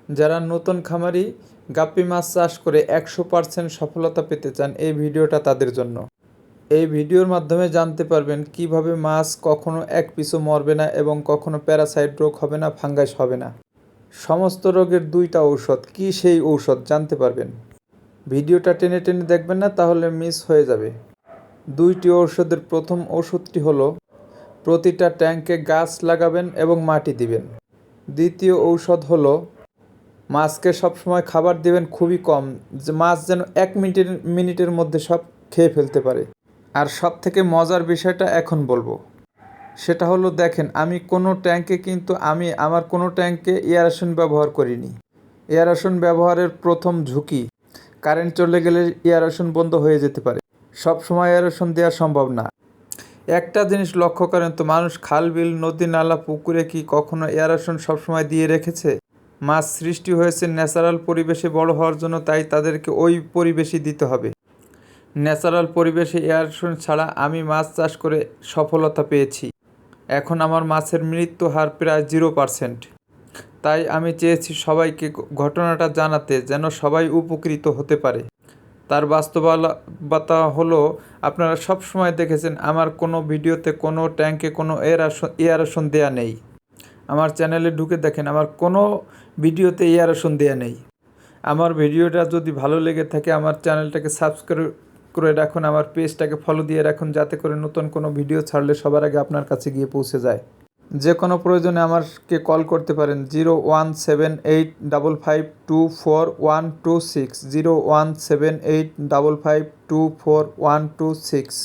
যারা নতুন খামারি গাপ্পি মাছ চাষ করে 100% সফলতা পেতে চান, এই ভিডিওটা তাদের জন্য। এই ভিডিওর মাধ্যমে জানতে পারবেন কিভাবে মাছ কখনো এক পিছু মরবে না এবং কখনো প্যারাসাইট রোগ হবে না, ফাঙ্গাস হবে না। সমস্ত রোগের 2টা ঔষধ, কি সেই ঔষধ জানতে পারবেন। ভিডিওটা টেনে টেনে দেখবেন না, তাহলে মিস হয়ে যাবে। 2টি ঔষধের প্রথম ওষুধটি হলো প্রতিটা ট্যাঙ্কে গাছ লাগাবেন এবং মাটি দিবেন। দ্বিতীয় ঔষধ হলো মাছকে সবসময় খাবার দিবেন খুবই কম, যে মাছ যেন 1 মিনিটের মধ্যে সব খেয়ে ফেলতে পারে। আর সব থেকে মজার বিষয়টা এখন বলবো, সেটা হলো দেখেন, আমি আমার কোনো ট্যাঙ্কে এয়ারেশন ব্যবহার করিনি। এয়ারেশন ব্যবহারের প্রথম ঝুঁকি, কারেন্ট চলে গেলে এয়ারেশন বন্ধ হয়ে যেতে পারে। সব সময় এয়ারেশন দেওয়া সম্ভব না। একটা জিনিস লক্ষ্য করেন তো, মানুষ খাল বিল নদী নালা পুকুরে কি কখনো এয়ারেশন সবসময় দিয়ে রেখেছে? মাছ সৃষ্টি হয়েছে ন্যাচারাল পরিবেশে বড় হওয়ার জন্য, তাই তাদেরকে ওই পরিবেশই দিতে হবে। ন্যাচারাল পরিবেশে এয়ারেশন ছাড়া আমি মাছ চাষ করে সফলতা পেয়েছি। এখন আমার মাছের মৃত্যু হার প্রায় 0%। তাই আমি চেয়েছি সবাইকে ঘটনাটা জানাতে, যেন সবাই উপকৃত হতে পারে। তার বাস্তবতা হলো, আপনারা সব সময় দেখেছেন আমার কোনো ভিডিওতে কোনো ট্যাঙ্কে কোনো এয়ারেশন দেয়া নেই। আমার চ্যানেলে ঢুকে দেখেন, আমার কোনো ভিডিওতে এয়ারেশন দেয়া নেই। আমার ভিডিওটা যদি ভালো লেগে থাকে, আমার চ্যানেলটাকে সাবস্ক্রাইব করে রাখুন, আমার পেজটাকে ফলো দিয়ে রাখুন, যাতে করে নতুন কোনো ভিডিও ছাড়লে সবার আগে আপনার কাছে গিয়ে পৌঁছে যায়। যে কোনো প্রয়োজনে আমাকে কল করতে পারেন 017855242126, 017855242126।